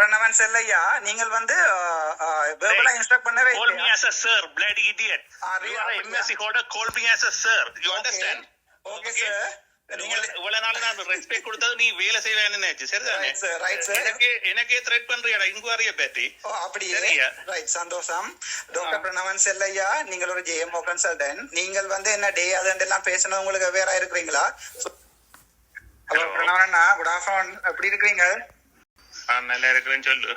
பிரணவன் செல்லையா, நீங்கள் வந்து verbal instruct பண்ணவே Call me இல்லையா? as a sir, bloody idiot. You are a MSc holder, call me as a sir. You understand? Okay, sir. நீங்கள் இவ்வளவு நாள் நான் ரெஸ்பெக்ட் கொடுத்தது நீ வேலை செய்வேன்னு நினைச்சு சரிதானே? Right, sir. Right, sir. எனக்கே த்ரெட் பண்றியாடா இன்குவாரிய பத்தி. அப்படியே சரியா? ரைட், சந்தோஷம். டாக்டர் பிரணவன் செல்லையா, நீங்கள் ஒரு ஜேஎம்ஓ கன்சல்டன்ட். நீங்கள் வந்து என்ன டே அதெல்லாம் பேசணும் உங்களுக்கு வேற இருக்கிறீங்களா? ஹலோ பிரணவன் அண்ணா, குட் ஆஃப்டர்நூன். எப்படி இருக்கிறீங்க? நல்லா இருக்கிறேன்னு சொல்லு.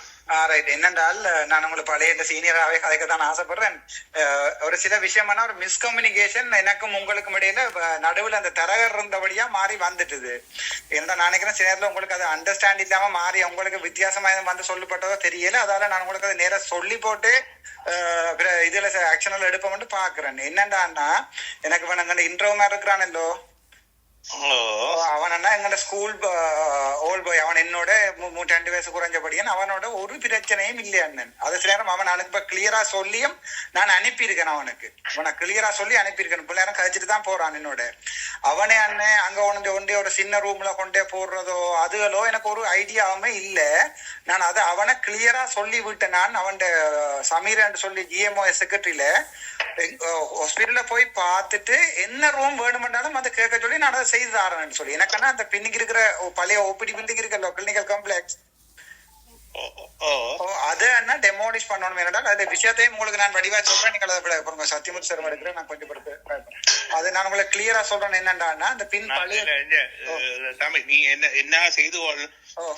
ரைட். என்னென்றால் நான் உங்களுக்கு பழைய சீனியராகவே கதைக்கத்தான் ஆசைப்படுறேன். ஒரு சில விஷயமான ஒரு மிஸ்கம்யூனிகேஷன் எனக்கும் உங்களுக்கும் இடையில நடுவில் அந்த தரகர் இருந்தபடியா மாறி வந்துட்டுது. என்ன நினைக்கிறேன், சில நேரத்தில் உங்களுக்கு அது அண்டர்ஸ்டாண்ட் இல்லாம மாறி உங்களுக்கு வித்தியாசமா வந்து சொல்லப்பட்டதோ தெரியல. அதால நான் உங்களுக்கு அதை நேரம் சொல்லி போட்டு இதுல ஆக்ஷனில் எடுப்போம்னு பாக்குறேன். என்னண்டான்னா, எனக்கு வேணுங்க இன்ட்ரோவ் மாதிரி இருக்கிறானல்லோ, அவன் எங்கட ஸ்கூல் ஓல்ட் பாய், அவன் என்னோட 2 வயசு குறைஞ்சபடியான், அவனோட ஒரு பிரச்சனையும் இல்லை அண்ணன். அது சில நேரம் அவன் எனக்கு இப்ப கிளியரா சொல்லியும் நான் அனுப்பியிருக்கேன். அவனை கிளியரா சொல்லி அனுப்பியிருக்கேன். இப்ப நேரம் கழிச்சிட்டு தான் போறான் என்னோட. அவனே அண்ணன் அங்க ஒன்றே ஒரு சின்ன ரூம்ல கொண்டே போடுறதோ அதுகளோ எனக்கு ஒரு ஐடியாவுமே இல்ல. நான் அதை அவனை கிளியரா சொல்லி விட்டேன். நான் அவன் சமீரன் சொல்லி ஜிஎம்ஓ செக்ரட்டரியில ஹாஸ்பிட்டல்ல போய் பார்த்துட்டு என்ன ரூம் வேணுமென்றாலும் அதை கேட்க சொல்லி நான் அதை செய்து தாரேன்னு சொல்லி. எனக்குன்னா அந்த பின்னுக்கு இருக்கிற பழைய ஓபிடி பில்டிங் இருக்கല്ലോ, கிளினிக்கல் காம்ப்ளெக்ஸ், அது என்ன டெமோலிஷ் பண்ணணும். என்னடா அந்த விஷயத்தையும் உங்களுக்கு நான் வடிவா சொல்றேன். நீங்க சத்தியமூர்த்தி சார் எடுக்கிறேன், நான் கொஞ்சம் படுத்து அது நான் உங்களுக்கு கிளியரா சொல்றேன். என்னண்டா அந்த பின் நீ என்ன செய்து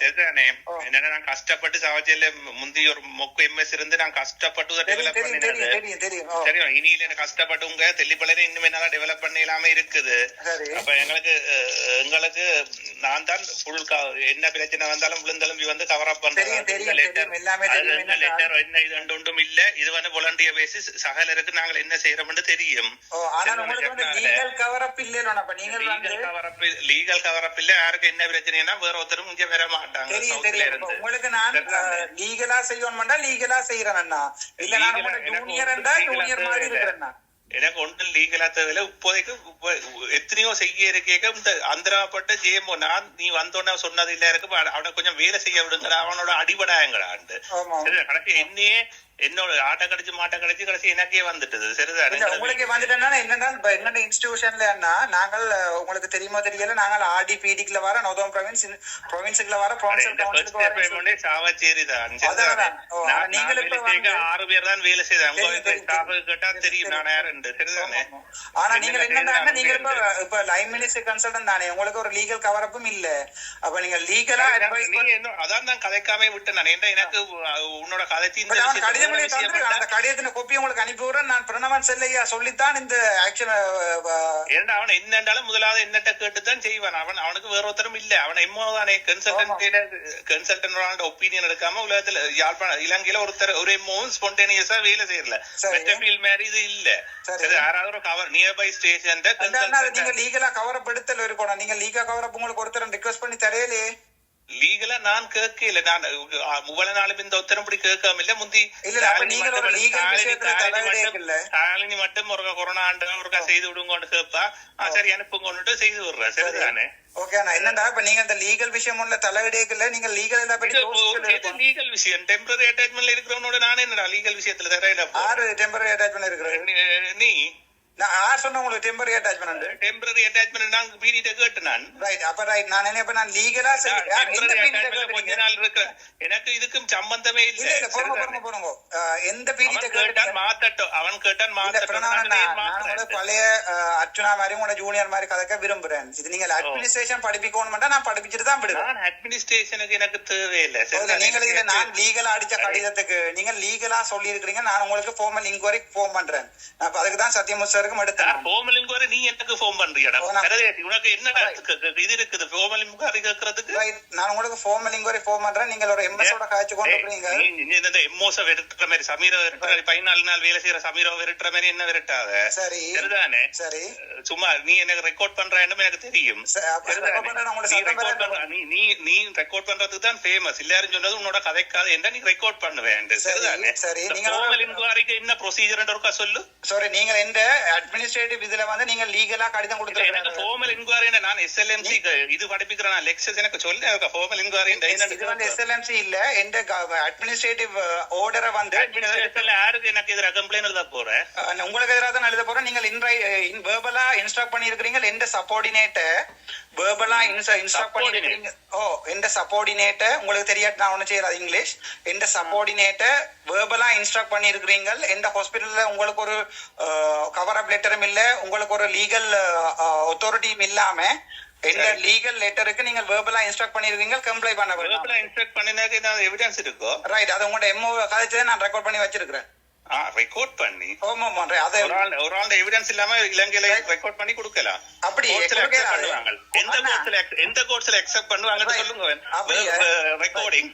சரிதானே? என்னன்னா நான் கஷ்டப்பட்டு சவச்சேல முந்தி ஒரு மொக்கு எம்எஸ் இருந்து நான் கஷ்டப்பட்டு டெவலப் பண்ணினது தெரியும். இனியில எனக்கு கஷ்டப்பட்டு உங்க தெல்லிப்பளையில இன்னும் என்னால டெவலப் பண்ண இல்லாம இருக்குது. அப்ப எங்களுக்கு நான் தான் ஃபுல் என்ன பிரச்சனை வந்தாலும் விழுந்தெலும்பி வந்து கவர் அப் பண்றேன். லெட்டர் என்ன இது ஒன்றும் இல்ல. இது வந்து வாலண்டியர் பேசிஸ். சகலருக்கு நாங்கள் என்ன செய்யறோம்னு தெரியும். லீகல் கவர் அப் இல்ல. யாருக்கு என்ன பிரச்சனைனா வேற ஒருத்தரும் இங்க வர மாட்டாங்க. உங்களுக்கு நான் லீகலா செய்யணும்னா லீகலா செய்யறேன்னா, இல்ல நான் ஜூனியர் ஜூனியர் மாதிரி இருக்கிறேன்னா எனக்கு ஒன்றும் லீகலா தேவையில்ல. இப்போதைக்கு எத்தனையோ செய்ய இருக்கேக்க இந்த அந்தராப்பட்ட ஜேமோ நான் நீ வந்தோன்னா சொன்னது இல்ல இருக்கு. அவனை கொஞ்சம் வேலை செய்ய விடுங்கடா, அவனோட அடிபடாயங்கடாண்டு கடைசி என்னையே என்னோட ஆட்டை கடிச்சு மாட்டை கடிச்சு கடைசி எனக்கே வந்துட்டது. சரிதான், உங்களுக்கு வந்துட்டேன்னா என்னன்னா எங்க இன்ஸ்டிடியூஷன்ல நாங்கள் உங்களுக்கு தெரியுமா தெரியல, நாங்கள் ஆர்டிபிடிக்குள்ள வர நோதம் ப்ரொவின்ஸுக்குள்ள வர சாவச்சேரி தான். நீங்கள் 6 பேர் தான் வேலை செய்தாங்க. கேட்டா தெரியும் நான் யாருன்னு. சரிதானே? ஆனா நீங்க என்னன்னா நீங்க இப்ப லைன் மினிஸ்டர் கன்சல்டன்ட் தானே, உங்களுக்கு ஒரு லீகல் கவரப்பும் இல்ல. அப்ப நீங்க லீகலா அதான் நான் கதைக்காம விட்டேன். நான் என்ன எனக்கு உன்னோட கதைச்சி அந்த கடிதத்தின் கோப்பி உங்களுக்கு அனுப்பி விடுறேன். நான் பிரணவன் செல்லையா சொல்லித்தான் இந்த ஆக்ஷன். அவன் என்னண்டாலும் முதலாவது என்னட்ட கேட்டுதான் செய்வான். அவனுக்கு வேற ஒருத்தரும் இல்ல. அவன் எம்மோ தானே கன்சல்டன்ட் ஒப்பீனியன் எடுக்காம உலகத்துல யாழ்ப்பாணம் இலங்கையில ஒரு எம்மோவும் ஸ்பான்டேனியஸா வேலை செய்யல. இது இல்ல. யாராவது ஒரு கவர் நியர்பை ஸ்டேஷன் நீங்க லீகலா கவரப் எடுத்தல இருக்கணும். நீங்க லீகல் கவரப் உங்களுக்கு ஒருத்தர் ரிக்வெஸ்ட் பண்ணி தரையிலே லீகலா நான் கேட்கல. நான் முவ்வளவு நாளும் இந்த உத்தரப்படி கேட்காம இல்ல. முந்தி சாலினி மட்டும் ஒரு கொரோனா ஆண்டு ஒருக்கா செய்து விடுங்கன்னு கேட்பா. சரி அனுப்புங்கன்னு செய்து விடுறேன். சரிதானே? ஓகே. என்னடா இப்ப நீங்க இந்த லீகல் விஷயம் ஒண்ணு தலையிடல. நீங்க லீகல் லீகல் விஷயம் டெம்பரரி அட்டாச்மெண்ட்ல இருக்கிறவனோட நான் என்னடா லீகல் விஷயத்துல தரையில டெம்பரரி அட்டாச்மெண்ட் இருக்கிறேன். நீ நான் சொன்ன உங்களுக்கு டெம்பரரி அட்டாச்மெண்ட் நான் பீரியட் கேட்டேன் நான். ரைட். அப்ப ரைட். நான் என்ன இப்ப நான் லீகலா கொஞ்ச நாள் இருக்க எனக்கு இதுக்கும் சம்பந்தமே இல்ல. போடுங்க எந்த பீரியட் கேட்டான் மாத்தட்டும். அவன் கேட்டான் மாத்தட்டும். பழைய அர்ச்சுனா மாதிரி உங்களோட ஜூனியர் மாதிரி கதைக்க விரும்புறேன். இது நீங்க அட்மினிஸ்ட்ரேஷன் படிப்பிக்கணும் நான் படிச்சுட்டு தான் விடுவேன். நான் அட்மினிஸ்ட்ரேஷனுக்கு எனக்கு தேவையில்லை. நீங்க இதுல நான் லீகலா அடிச்ச கடிதத்துக்கு நீங்க லீகலா சொல்லி இருக்கிறீங்க. நான் உங்களுக்கு ஃபார்மல் இன்கொயரி ஃபோன் பண்றேன். நான் அதுக்கு தான் சத்தியமூர்த்தி நீ எனக்கு போன் பண்றியடா? உனக்கு என்ன இது இருக்குது ஃபார்மல் இன்குவரி கேக்குறதுக்கு? நான் உங்களுக்கு ஃபார்மல் இன்குவரி போன் பண்றேன். நீங்க ஒரு எம்எஸ் ஓட காய்ச்சி கொண்டு போறீங்க. இந்த எம்ஓஸ் வெறுட்ற மாதிரி சமீரா வெறுட்ற மாதிரி 14 நாள் வேலை செய்யற சமீரா வெறுட்ற மாதிரி என்ன வெறுட்டாத? சரி சரிதானே? சரி சும்மா நீ எனக்கு ரெக்கார்ட் பண்றேன்னு எனக்கு தெரியும். நீ ரெக்கார்ட் பண்றதுக்கு தான் ஃபேமஸ். எல்லாரும் சொன்னது உன்னோட கதைக்காத என்ன நீ ரெக்கார்ட் பண்ணுவேன். சரிதானே? சரி. நீங்க ஃபார்மல் இன்குவரிக்கு என்ன ப்ரொசீஜர் இருக்கா சொல்லு. சாரி நீங்க எந்த அட்மினிஸ்ட்ரேட்டிவ் இதுல வந்து நீங்க லீகலா கடிதம் கொடுத்துருக்கீங்க. எனக்கு ஃபார்மல் இன்குவரி நான் எஸ்எல்எம்சி இது படிப்பிக்கிறேன் லெக்சர்ஸ் எனக்கு சொல்லு ஃபார்மல் இன்குவரி இது வந்து எஸ்எல்எம்சி இல்ல எந்த அட்மினிஸ்ட்ரேட்டிவ் ஆர்டரை வந்து யாருக்கு எனக்கு எதிராக கம்ப்ளைண்ட் எழுத போறேன் உங்களுக்கு எதிராக தான் எழுத போறேன். நீங்கள் வெர்பலா இன்ஸ்ட்ரக்ட் பண்ணிருக்கீங்க எந்த சப்பார்டினேட்ட வெர்பலா இன்ஸ்ட்ரக்ட் பண்ணிருக்கீங்க. எந்த சப்பார்டினேட்ட உங்களுக்கு தெரியாது நான் ஒண்ணு செய்யறது இங்கிலீஷ் எந்த சப்பார்டினேட்ட வெர்பலா இன்ஸ்ட்ரக்ட் பண்ணிருக்கீங்க எந்த ஹாஸ்பிட்டல்ல உங்களுக்கு ஒரு கவர் அப் லெட்டரும் இல்ல உங்களுக்கு ஒரு லீகல் அத்தாரிட்டியும் இல்லாம எந்த லீகல் லெட்டருக்கு நீங்க வெர்பலா இன்ஸ்ட்ரக்ட் பண்ணிருக்கீங்க கம்ப்ளைண்ட் பண்ண வெர்பலா இன்ஸ்ட்ரக்ட் பண்ணினதுக்கு எவிடன்ஸ் இருக்கோ ரைட் அது உங்களோட எம்ஓ கதைச்சதை நான் ரெக்கார்ட் பண்ணி வச்சிருக்கிறேன். ரெக்கார்ட் பண்ணி ஒரு ஆள் எவிடன்ஸ் இல்லாம இலங்கையில ரெக்கார்ட் பண்ணி கொடுக்கலாம். அப்படி எந்த கோர்ட்ஸ்ல அக்செப்ட் பண்ணுவாங்க சொல்லுங்க ரெக்கார்டிங்.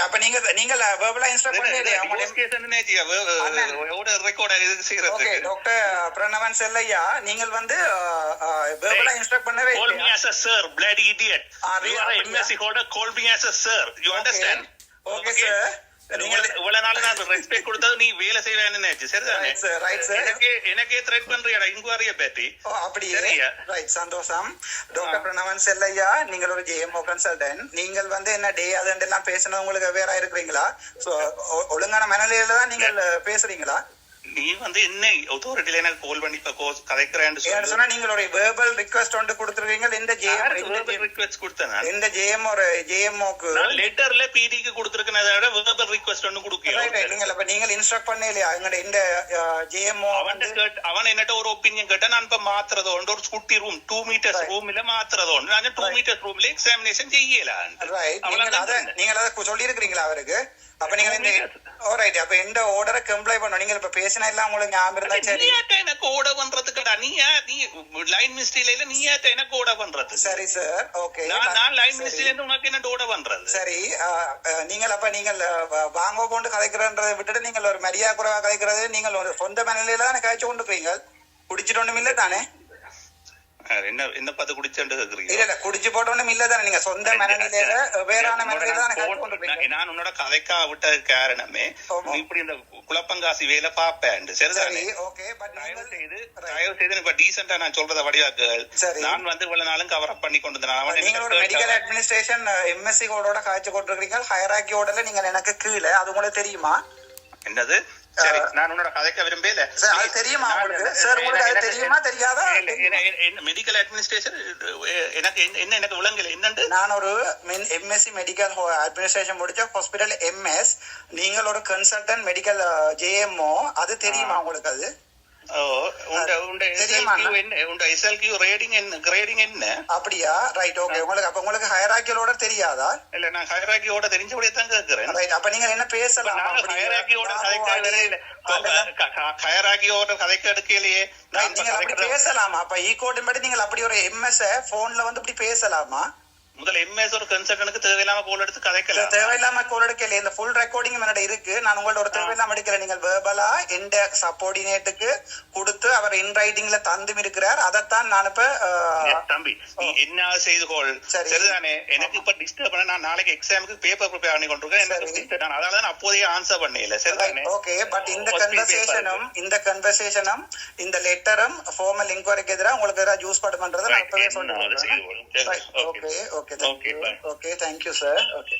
அப்ப நீங்க வெர்பலா இன்ஸ்ட்ரக்ட் பண்ணி ஓகே டாக்டர் பிரணவன் செல்லையா நீங்கள் வந்து வெர்பலா இன்ஸ்ட்ரக்ட் பண்ணவே call me as a sir bloody idiot you are a MSc holder call me as a sir you understand okay sir இவ்வளவு நாள் நான் ரெஸ்பெக்ட் கொடுத்தது நீ வேலை செய்வேன்னு நினைச்சு சரிதானே எனக்கே த்ரெட் பண்றியாடா இன்குவரியை பத்தி அப்படியே ரைட் சந்தோஷம். டாக்டர் பிரணவன் செல்லையா நீங்கள் ஒரு ஜேஎம்ஓ கன்சல்டன்ட் நீங்கள் வந்து என்ன டே அதெல்லாம் பேசினது உங்களுக்கு வேற இருக்கிறீங்களா ஒழுங்கான மனநிலையில தான் நீங்கள் பேசுறீங்களா? நீ வந்து என்ன அத்தாரிட்டில எனக்கு கால் பண்ணி கதைக்கிறேன்னு சொன்னா நீங்கள் ஒரு வெர்பல் ரிக்வெஸ்ட் ஒன்று கொடுத்துருக்கீங்க இந்த ரிக்வெஸ்ட் கொடுத்தேன் இந்த ஜேஎம் ஒரு ஜேஎம்ஓக்கு லெட்டர்ல பிடிக்கு கொடுத்திருக்கேன் அதை விட வெர்பல் ரிக்வெஸ்ட் ஒன்னு கொடுக்கல நீங்கள் இன்ஸ்ட்ரக்ட் பண்ணலையா எங்கட இந்த ஜேஎம்ஓ அவன் என்னட்ட ஒரு ஒப்பீனியன் கேட்டா நான் இப்ப மாத்துறதோ ஒரு ஸ்கூட்டி ரூம் 2 மீட்டர்ஸ் ரூம்ல மாத்துறதோ நான் 2 மீட்டர்ஸ் ரூம்ல எக்ஸாமினேஷன் செய்யல நீங்க அதை சொல்லி இருக்கிறீங்களா அவருக்கு? அப்ப நீங்க இந்த ஆல்ரைட் அப்ப எந்த ஆர்டரை கம்ப்ளைண்ட் பண்ணணும் நீங்க இப்ப பேசினா எல்லாம் உங்களுக்கு ஞாபகம் இருந்தா சரி எனக்கு ஆர்டர் பண்றதுக்குடா நீ லைன் மிஸ்டேக்ல நீ எனக்கு ஆர்டர் பண்றது சரி சார் ஓகே நான் லைன் மிஸ்டேக்ல உனக்கு என்ன ஆர்டர் பண்றது சரி நீங்கள் அப்ப நீங்கள் வாங்க கொண்டு கதைக்கிறன்றதை விட்டுட்டு நீங்கள் ஒரு மரியாதை குறைவா கதைக்கிறது நீங்கள் ஒரு சொந்த மனநிலையில தானே காய்ச்சி கொண்டு இருக்கீங்க குடிச்சிட்டு ஒண்ணும் இல்ல தானே என்ன பார்த்து குடிச்சேன்னு கேக்குறீங்க? இல்ல குடிச்சு போட்டோன்னு இல்ல தானே நீங்க சொந்த மனநிலையில வேறான மனநிலையில தானே காய்ச்சி கொண்டு இருக்கீங்க. நான் உன்னோட கதைக்கா விட்ட காரணமே இப்படி இந்த குழப்பங்காசி வேலை பாப்பேன் சரிதானே ஓகே பட் தயவு செய்து இப்ப டீசென்ட்டா நான் சொல்றத வடிவாக்குகள் நான் வந்து இவ்வளவு நாளும் கவர் அப் பண்ணி கொண்டு நீங்க ஒரு மெடிக்கல் அட்மினிஸ்ட்ரேஷன் எம்எஸ்சி கோடோட காய்ச்சி கொண்டு இருக்கீங்க ஹையரார்கியோட நீங்க எனக்கு கீழே அது உங்களுக்கு தெரியுமா? என்னது சரி நான் உன்னோட கதைக்க விரும்பல தெரியுமா தெரியுமா தெரியாதா மெடிக்கல் அட்மினிஸ்ட்ரேஷன் எனக்கு என்ன எனக்கு விளங்கல என்னண்டு நான் ஒரு எம்எஸ்சி மெடிக்கல் அட்மினிஸ்ட்ரேஷன் முடிச்ச ஹாஸ்பிட்டல் எம்எஸ் நீங்கள் ஒரு கன்சல்டன்ட் மெடிக்கல் ஜேஎம்ஓ அது தெரியுமா உங்களுக்கு? அது அப்படியா ரைட் ஓகே உங்களுக்கு ஹையரார்கியோட தெரியாதா? இல்ல நான் ஹையரார்கியோட தெரிஞ்சபடியே தான் கேக்குறேன். அப்ப நீங்க என்ன பேசலாம் ஹையரார்கியோட கதைக்க எடுக்கலையே பேசலாமா? அப்ப ஈகோட்டின் படி நீங்கள் அப்படி ஒரு எம்எஸ் போன்ல வந்து இப்படி பேசலாமா? முதல்ல எம்எஸ் ஒரு கன்சல்டன்ட்க்கு தேவையில்லாம கோல் எடுத்து கதைக்கல தேவையில்லாம கோல் எடுக்கல இந்த ஃபுல் ரெக்கார்டிங் என்னோட இருக்கு நான் உங்களோட ஒரு தேவையில்லாம எடுக்கல நீங்கள் வெர்பலா எந்த சப்பார்டினேட்டுக்கு கொடுத்து அவர் இன் ரைட்டிங்ல தந்தும் இருக்கிறார் அதைத்தான் நான் இப்ப தம்பி நீ என்ன செய்து கோல் சரிதானே எனக்கு இப்ப டிஸ்டர்ப் பண்ண நான் நாளைக்கு எக்ஸாமுக்கு பேப்பர் ப்ரிப்பேர் பண்ணி கொண்டிருக்கேன் அதனாலதான் நான் அப்போதைய ஆன்சர் பண்ணல சரிதானே ஓகே பட் இந்த கன்வர்சேஷனும் இந்த லெட்டரும் ஃபார்மல் இன்குவரிக்கு எதிராக உங்களுக்கு ஏதாவது யூஸ் பண்றதை நான் இப்பவே சொல்றேன். Okay okay Okay, thank you, sir. Okay.